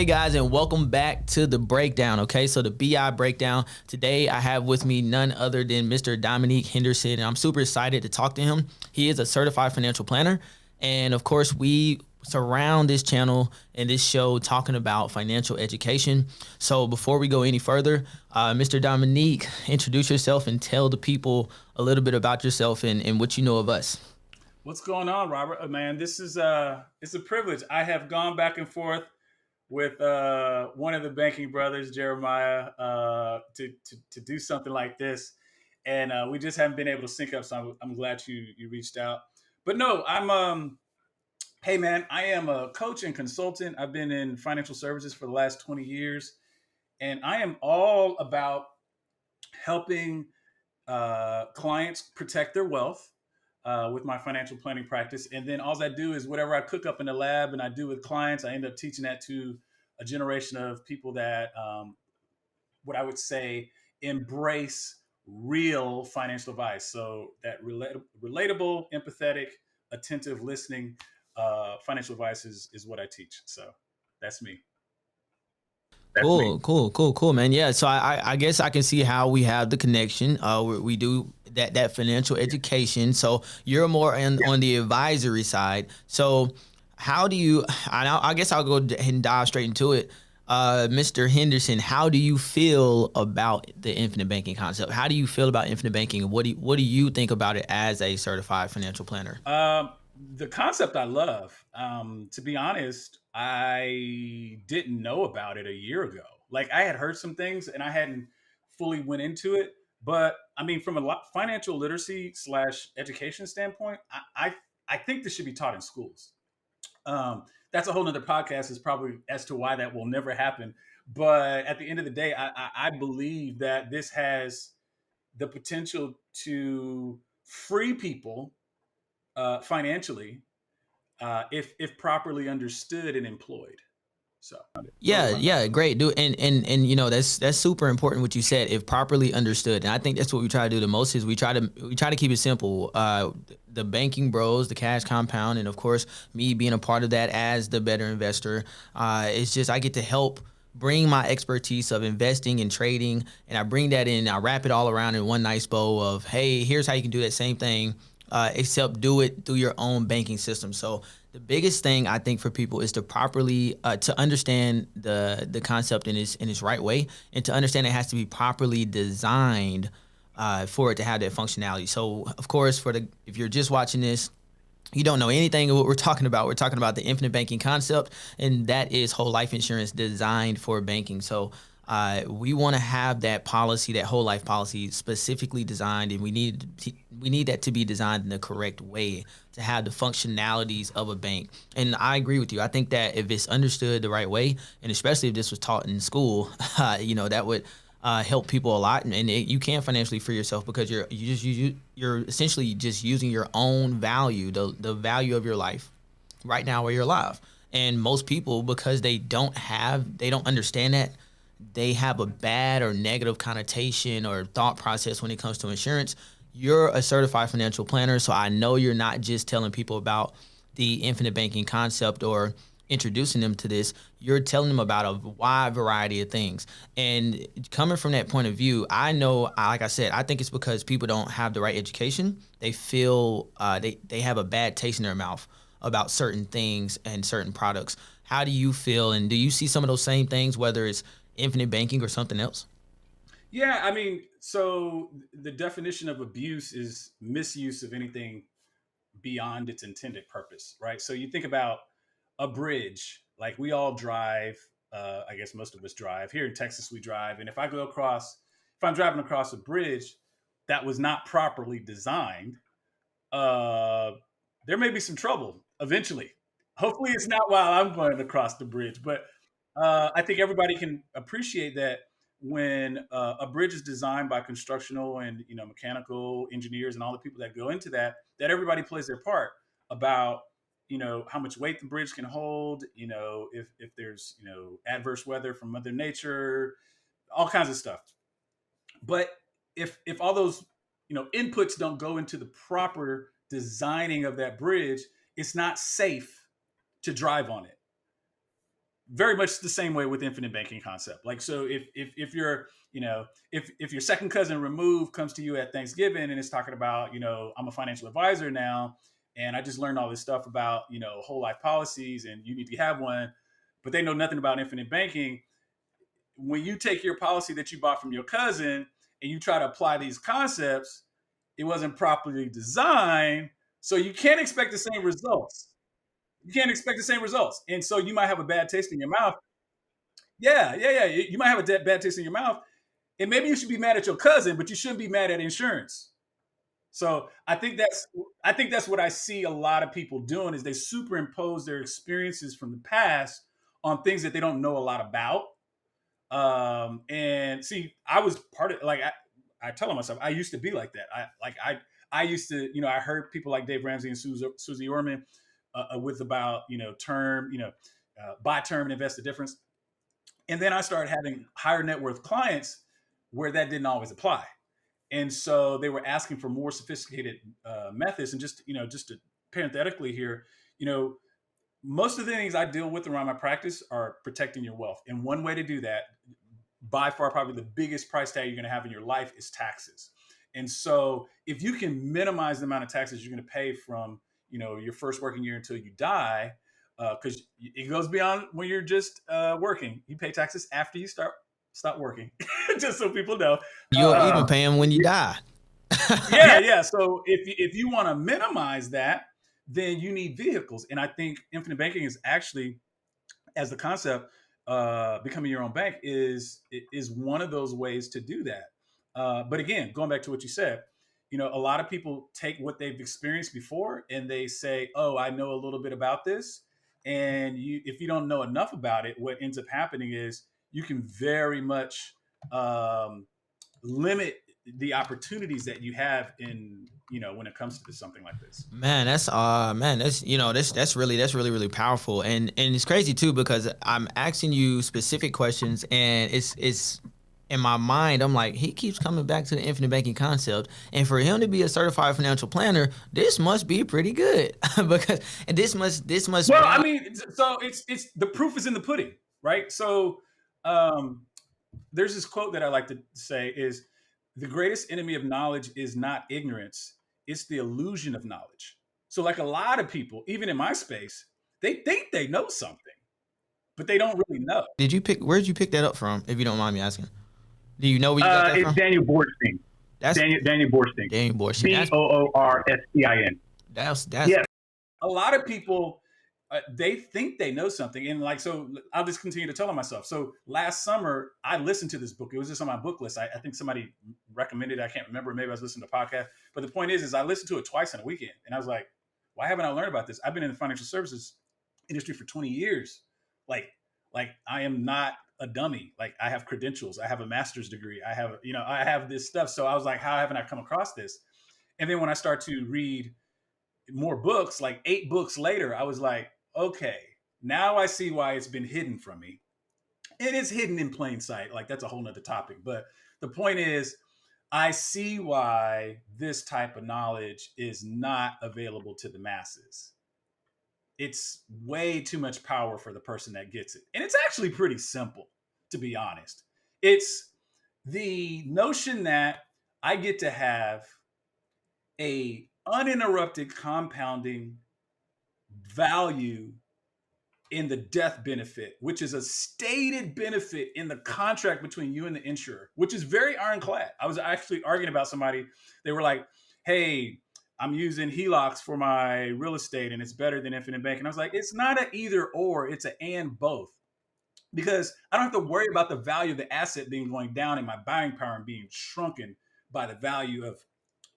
Hey guys, and welcome back to the breakdown. Okay, so the BI breakdown. Today I have with me none other than Mr. Dominique Henderson, and I'm super excited to talk to him. He is a certified financial planner, and of course, we surround this channel and this show talking about financial education. So before we go any further, Mr. Dominique, introduce yourself and tell the people a little bit about yourself and what you know of us. What's going on, Robert? Man, this is it's a privilege. I have gone back and forth with one of the banking brothers, Jeremiah, to do something like this, and we just haven't been able to sync up. So I'm glad you reached out. But no, I'm hey man, I am a coach and consultant. I've been in financial services for the last 20 years, and I am all about helping clients protect their wealth with my financial planning practice. And then all I do is whatever I cook up in the lab and I do with clients, I end up teaching that to a generation of people that, what I would say, embrace real financial advice. So that relatable, empathetic, attentive listening financial advice is what I teach. So that's me. That's me. Cool, man. Yeah, so I guess I can see how we have the connection. We do that financial education. So you're more on the advisory side. So how do you? I guess I'll go ahead and dive straight into it. Mr. Henderson, how do you feel about the infinite banking concept? How do you feel about infinite banking? What do you think about it as a certified financial planner? The concept I love. To be honest, I didn't know about it a year ago. Like I had heard some things and I hadn't fully went into it. But I mean, from a financial literacy slash education standpoint, I think this should be taught in schools. That's a whole nother podcast is probably as to why that will never happen. But at the end of the day, I believe that this has the potential to free people financially if properly understood and employed. So those are Yeah, my yeah, thoughts. great, dude. And that's super important what you said, if properly understood. And I think that's what we try to do the most is we try to keep it simple. The banking bros, the cash compound, and of course me being a part of that as the better investor. It's just I get to help bring my expertise of investing and trading, and I bring that in. I wrap it all around in one nice bow of, hey, here's how you can do that same thing, except do it through your own banking system. So the biggest thing I think for people is to properly to understand the concept in its right way, and to understand it has to be properly designed for it to have that functionality. So of course, if you're just watching this, you don't know anything of what we're talking about. We're talking about the infinite banking concept, and that is whole life insurance designed for banking. So we want to have that policy, that whole life policy, specifically designed, and we need that to be designed in the correct way to have the functionalities of a bank. And I agree with you. I think that if it's understood the right way, and especially if this was taught in school, that would help people a lot, and you can financially free yourself because you're essentially just using your own value, the value of your life right now where you're alive. And most people, because they don't understand that, they have a bad or negative connotation or thought process when it comes to insurance. You're a certified financial planner, so I know you're not just telling people about the infinite banking concept or introducing them to this. You're telling them about a wide variety of things. And coming from that point of view, I know, like I said, I think it's because people don't have the right education. They feel they have a bad taste in their mouth about certain things and certain products. How do you feel, and do you see some of those same things, whether it's infinite banking or something else? Yeah, I mean, so the definition of abuse is misuse of anything beyond its intended purpose, right? So you think about a bridge, like we all drive. I guess most of us drive. Here in Texas, we drive, and if I'm driving across a bridge that was not properly designed, uh, there may be some trouble eventually. Hopefully, it's not while I'm going across the bridge, but I think everybody can appreciate that when a bridge is designed by constructional and mechanical engineers and all the people that go into that, that everybody plays their part about how much weight the bridge can hold, if there's adverse weather from Mother Nature, all kinds of stuff. But if all those inputs don't go into the proper designing of that bridge, it's not safe to drive on it. very much the same way with infinite banking concept. Like, so if you're, if your second cousin removed comes to you at Thanksgiving and is talking about, I'm a financial advisor now, and I just learned all this stuff about, whole life policies, and you need to have one, but they know nothing about infinite banking. When you take your policy that you bought from your cousin and you try to apply these concepts, it wasn't properly designed, so you can't expect the same results. You can't expect the same results, and so you might have a bad taste in your mouth. Yeah, yeah, yeah. You might have a bad taste in your mouth, and maybe you should be mad at your cousin, but you shouldn't be mad at insurance. So I think that's what I see a lot of people doing is they superimpose their experiences from the past on things that they don't know a lot about. And see, I was part of, like, I tell myself I used to be like that. I used to, I heard people like Dave Ramsey and Susie Orman with about term, buy term and invest the difference. And then I started having higher net worth clients where that didn't always apply. And so they were asking for more sophisticated methods. And just to parenthetically here, you know, most of the things I deal with around my practice are protecting your wealth. And one way to do that, by far, probably the biggest price tag you're going to have in your life, is taxes. And so if you can minimize the amount of taxes you're going to pay from, your first working year until you die, because it goes beyond when you're just working. You pay taxes after you stop working, just so people know. You'll even pay them when you die. Yeah. So if you want to minimize that, then you need vehicles. And I think infinite banking is actually, as the concept, becoming your own bank is one of those ways to do that. But again, going back to what you said, a lot of people take what they've experienced before and they say, "Oh, I know a little bit about this." And if you don't know enough about it, what ends up happening is you can very much limit the opportunities that you have in when it comes to something like this. That's really powerful, and it's crazy too because I'm asking you specific questions and it's in my mind I'm like, he keeps coming back to the infinite banking concept, and for him to be a certified financial planner, this must be pretty good because and this must Well, I mean, so it's the proof is in the pudding, right? So there's this quote that I like to say is, the greatest enemy of knowledge is not ignorance, it's the illusion of knowledge. So like a lot of people, even in my space, they think they know something, but they don't really know. Where did you pick that up from, if you don't mind me asking? Do you know where you got that It's from? Daniel Borstein. That's Daniel Borstein. Daniel Borstein. Boorstein. That's Yeah. A lot of people, they think they know something. And like, so I'll just continue to tell them myself. So last summer, I listened to this book. It was just on my book list. I think somebody recommended it. I can't remember. Maybe I was listening to a podcast. But the point is I listened to it twice in a weekend. And I was like, why haven't I learned about this? I've been in the financial services industry for 20 years. Like I am not a dummy. Like, I have credentials. I have a master's degree. I have this stuff. So I was like, how haven't I come across this? And then when I start to read more books, like 8 books later, I was like, okay, now I see why it's been hidden from me. And it's hidden in plain sight. Like, that's a whole nother topic. But the point is, I see why this type of knowledge is not available to the masses. It's way too much power for the person that gets it. And it's actually pretty simple, to be honest. It's the notion that I get to have a uninterrupted compounding value in the death benefit, which is a stated benefit in the contract between you and the insurer, which is very ironclad. I was actually arguing about somebody. They were like, hey, I'm using HELOCs for my real estate and it's better than infinite bank. And I was like, it's not an either or, it's an and both. Because I don't have to worry about the value of the asset being going down and my buying power and being shrunken by the value of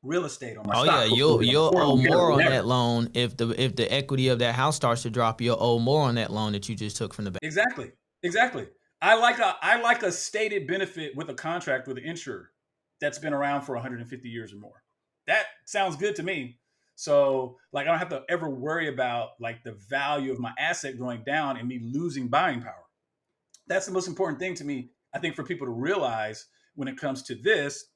real estate on my stock. Yeah, you'll owe more on that loan if the equity of that house starts to drop. You'll owe more on that loan that you just took from the bank. Exactly. I like a stated benefit with a contract with an insurer that's been around for 150 years or more. That sounds good to me. So like, I don't have to ever worry about like the value of my asset going down and me losing buying power. That's the most important thing to me, I think, for people to realize when it comes to this.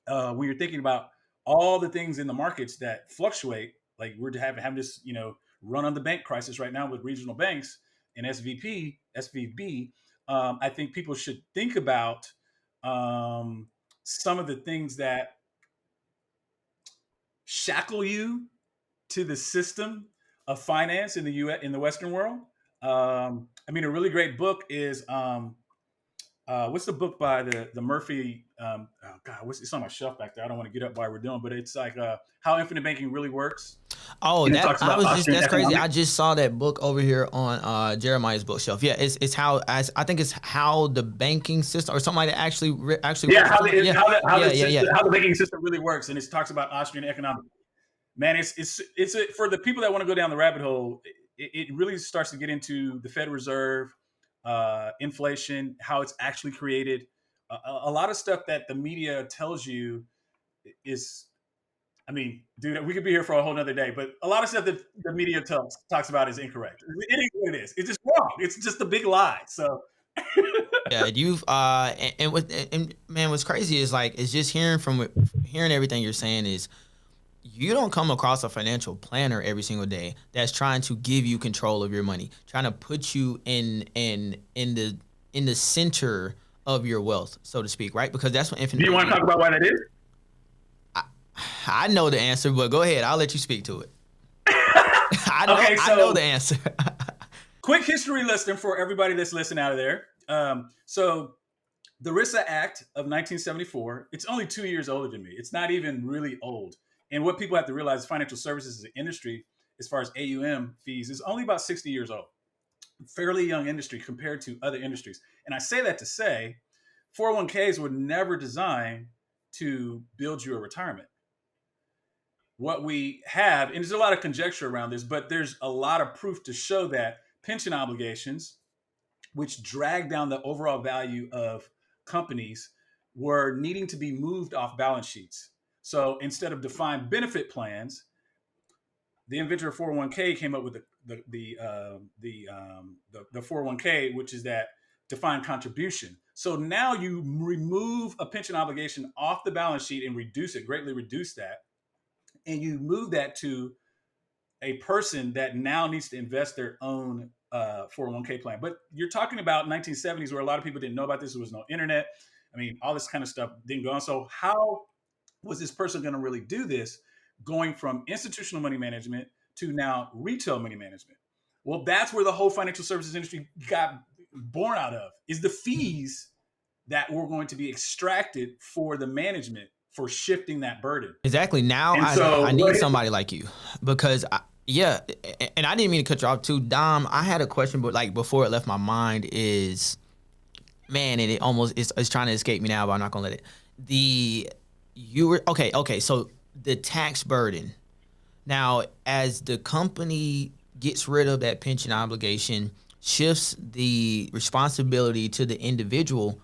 When you're thinking about all the things in the markets that fluctuate, like we're having this, run on the bank crisis right now with regional banks and SVB, I think people should think about some of the things that shackle you to the system of finance in the U.S. in the Western world. I mean, a really great book is what's the book by the Murphy? Oh God, it's on my shelf back there. I don't want to get up while we're doing, but it's like How Infinite Banking Really Works, Oh, and it that talks I about was just Austrian that's crazy. I economics. just saw that book over here on Jeremiah's bookshelf. Yeah, it's how I think it's how the banking system or something like that actually Yeah, works or something. Yeah, yeah, yeah, yeah. how the banking system really works, and it talks about Austrian economics. Man, for the people that want to go down the rabbit hole. It really starts to get into the Federal Reserve, inflation, how it's actually created. A lot of stuff that the media tells you is, I mean, dude, we could be here for a whole nother day, but a lot of stuff that the media talks about is incorrect. It is what it is. It's just wrong. It's just a big lie. So, Yeah, you've and man, what's crazy is like it's just hearing everything you're saying is you don't come across a financial planner every single day that's trying to give you control of your money, trying to put you in the center of your wealth, so to speak, right? Because that's what infinite Do you want to banking. talk about why that is? I know the answer, but go ahead. I'll let you speak to it. okay, I know so the answer. quick history lesson for everybody that's listening out of there. So the RISA Act of 1974, it's only 2 years older than me. It's not even really old. And what people have to realize, financial services as an industry, as far as AUM fees, is only about 60 years old. Fairly young industry compared to other industries. And I say that to say 401ks were never designed to build you a retirement. What we have, and there's a lot of conjecture around this, but there's a lot of proof to show that pension obligations, which drag down the overall value of companies, were needing to be moved off balance sheets. So instead of defined benefit plans, the inventor of 401k came up with the 401k, which is that defined contribution. So now you remove a pension obligation off the balance sheet and greatly reduce that, and you move that to a person that now needs to invest their own 401k plan. But you're talking about 1970s where a lot of people didn't know about this. There was no internet. I mean, all this kind of stuff didn't go on. So how was this person going to really do this, going from institutional money management to now retail money management? Well, that's where the whole financial services industry got born out of, is the fees that were going to be extracted for the management for shifting that burden. Exactly. Now And so I need somebody like you because yeah, and I didn't mean to cut you off too, Dom. I had a question, but like before it left my mind is, man, and it almost it's trying to escape me now, but I'm not gonna let it. You were okay. So the tax burden. Now, as the company gets rid of that pension obligation, shifts the responsibility to the individual,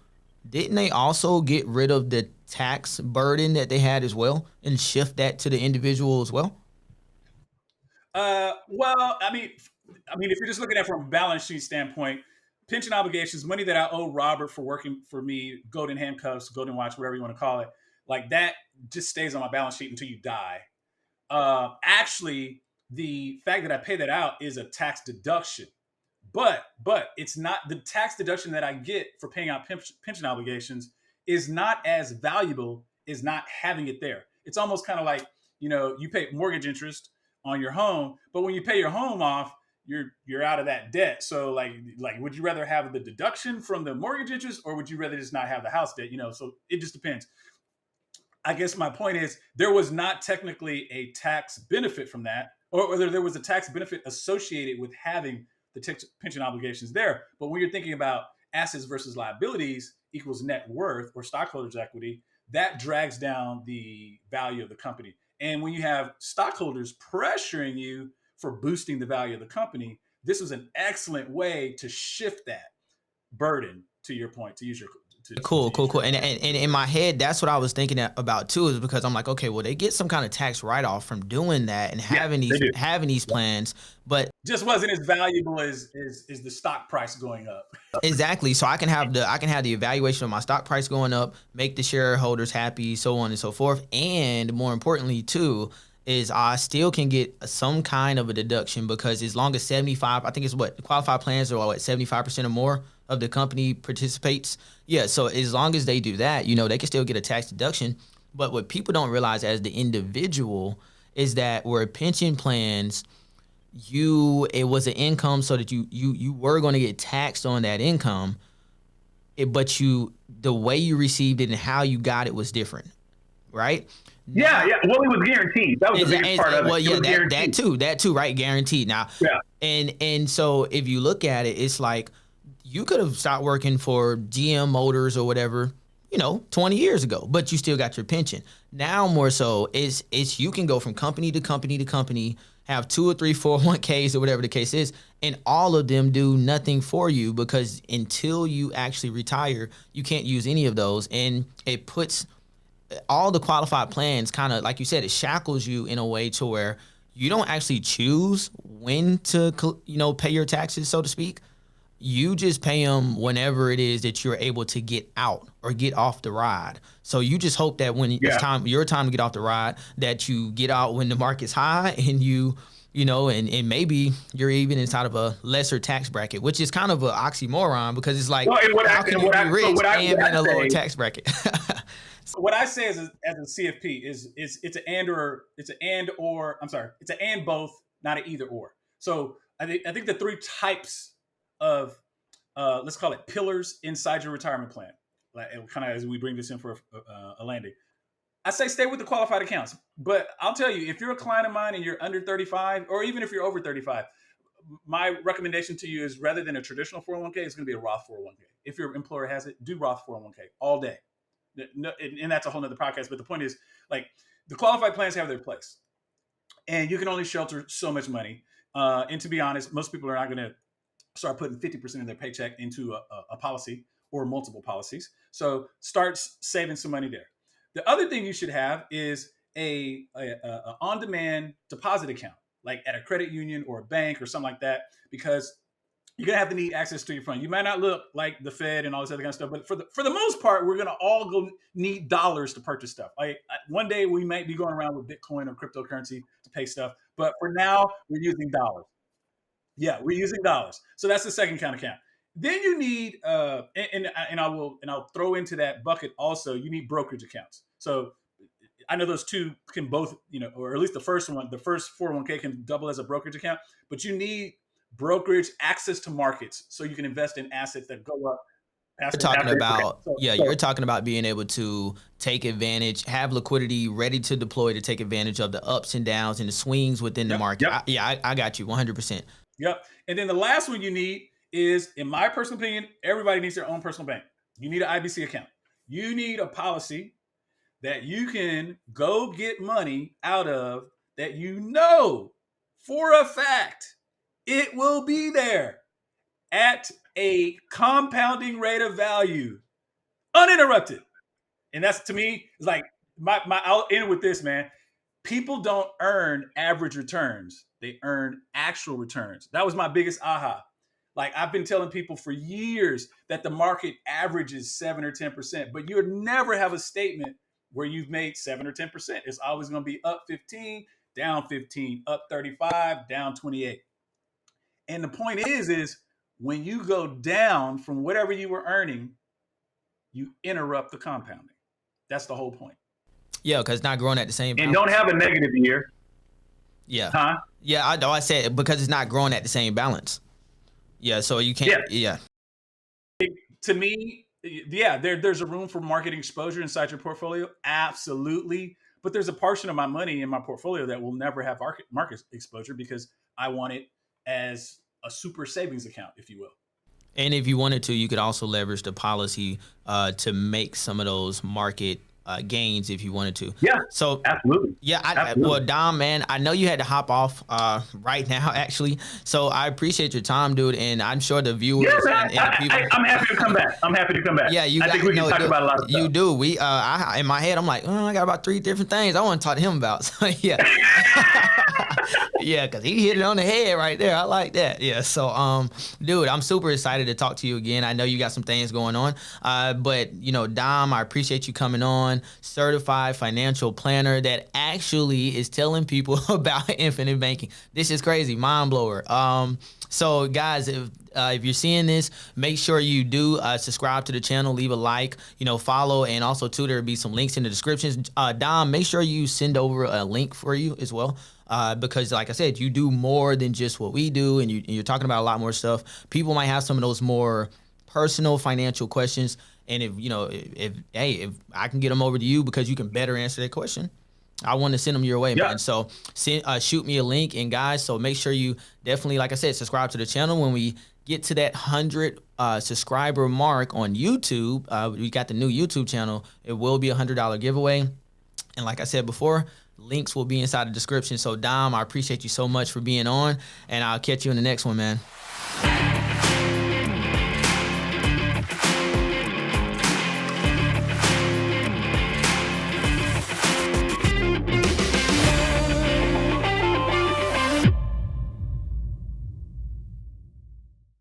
didn't they also get rid of the tax burden that they had as well and shift that to the individual as well? Well, I mean, if you're just looking at it from a balance sheet standpoint, pension obligations, money that I owe Robert for working for me, golden handcuffs, golden watch, whatever you want to call it, like that just stays on my balance sheet until you die. Actually, the fact that I pay that out is a tax deduction, but it's not the tax deduction that I get for paying out pension obligations is not as valuable as not having it there. It's almost kind of like, you pay mortgage interest on your home, but when you pay your home off, you're out of that debt. So like would you rather have the deduction from the mortgage interest, or would you rather just not have the house debt? So it just depends. I guess my point is there was not technically a tax benefit from that, or whether there was a tax benefit associated with having the pension obligations there. But when you're thinking about assets versus liabilities equals net worth or stockholders' equity, that drags down the value of the company. And when you have stockholders pressuring you for boosting the value of the company, this was an excellent way to shift that burden, to your point, to use your Cool, to use cool. your And in my head, that's what I was thinking about too, is because I'm like, okay, well, they get some kind of tax write off from doing that and Yeah, they do. having these plans, but just wasn't as valuable as the stock price going up. exactly. So I can have the evaluation of my stock price going up, make the shareholders happy, so on and so forth, and more importantly too, is I still can get some kind of a deduction because as long as 75, I think it's what qualified plans are what 75% or more of the company participates. Yeah, so as long as they do that, they can still get a tax deduction. But what people don't realize as the individual is that where pension plans, it was an income so that you were going to get taxed on that income, but the way you received it and how you got it was different, right? Yeah. Well, it was guaranteed. That was the biggest part of it. Well, yeah, It that too, right? Guaranteed. Now, Yeah. and so if you look at it, it's like you could have stopped working for GM Motors or whatever, 20 years ago, but you still got your pension. Now more so, it's you can go from company to company to company, have 2 or 3 401ks or whatever the case is, and all of them do nothing for you because until you actually retire, you can't use any of those, and it puts all the qualified plans kind of, like you said, it shackles you in a way to where you don't actually choose when to, pay your taxes, so to speak. You just pay them whenever it is that you're able to get out or get off the ride. So you just hope that when it's your time to get off the ride, that you get out when the market's high and and maybe you're even inside of a lesser tax bracket, which is kind of an oxymoron because it's like, how can you be rich and in a lower tax bracket? What I say as a CFP is it's an and both, not an either or. So I think the 3 types of let's call it pillars inside your retirement plan, like kind of as we bring this in for a landing. I say stay with the qualified accounts, but I'll tell you, if you're a client of mine and you're under 35, or even if you're over 35, my recommendation to you is rather than a traditional 401k, it's going to be a Roth 401k. If your employer has it, do Roth 401k all day. No, and that's a whole nother podcast. But the point is, like, the qualified plans have their place, and you can only shelter so much money. And to be honest, most people are not going to start putting 50% of their paycheck into a policy or multiple policies. So start saving some money there. The other thing you should have is a on-demand deposit account, like at a credit union or a bank or something like that, because you're gonna have to need access to your fund. You might not look like the Fed and all this other kind of stuff, but for the most part, we're gonna all go need dollars to purchase stuff. Like one day we might be going around with Bitcoin or cryptocurrency to pay stuff, but for now we're using dollars. Yeah, we're using dollars. So that's the second kind of account. Then you need, and I'll throw into that bucket also. You need brokerage accounts. So I know those two can both, or at least the first 401k can double as a brokerage account, but you need brokerage access to markets so you can invest in assets that go up. You're talking about being able to take advantage, have liquidity ready to deploy to take advantage of the ups and downs and the swings within the market. Yep. I got you 100%. Yep. And then the last one you need is, in my personal opinion, everybody needs their own personal bank. You need an IBC account. You need a policy that you can go get money out of that for a fact it will be there at a compounding rate of value, uninterrupted. And that's, to me, is like I'll end with this, man. People don't earn average returns. They earn actual returns. That was my biggest aha. Like, I've been telling people for years that the market averages 7 or 10%, but you'll never have a statement where you've made 7 or 10%. It's always going to be up 15, down 15, up 35, down 28. And the point is when you go down from whatever you were earning, you interrupt the compounding. That's the whole point. Yeah, because it's not growing at the same balance. And don't have a negative year. Yeah. Huh? Yeah, I said because it's not growing at the same balance. Yeah, so you can't. Yeah. To me, there's a room for market exposure inside your portfolio. Absolutely. But there's a portion of my money in my portfolio that will never have market exposure because I want it as a super savings account, if you will. And if you wanted to, you could also leverage the policy to make some of those market gains if you wanted to. Yeah. So absolutely. Yeah. Absolutely. Well, Dom, man, I know you had to hop off right now, actually. So I appreciate your time, dude, and I'm sure the viewers. Yeah, man, I'm happy to come back. Yeah, I think we can talk about a lot of stuff. You do. We in my head, I'm like, I got about 3 different things I want to talk to him about. So yeah. Yeah, because he hit it on the head right there. I like that. Yeah. So, dude, I'm super excited to talk to you again. I know you got some things going on. But Dom, I appreciate you coming on. #1 certified financial planner that actually is telling people about infinite banking. This is crazy, mind blower. So guys, if you're seeing this, make sure you do subscribe to the channel, leave a like, follow, and also too, there'll be some links in the descriptions. Dom, make sure you send over a link for you as well. Because like I said, you do more than just what we do, and you're talking about a lot more stuff. People might have some of those more personal financial questions, and if I can get them over to you because you can better answer that question, I want to send them your way, man. So shoot me a link, and guys, so make sure you definitely, like I said, subscribe to the channel. When we get to that 100 subscriber mark on YouTube, we got the new YouTube channel. It will be $100 giveaway, and like I said before, links will be inside the description. So Dom, I appreciate you so much for being on, and I'll catch you in the next one, man.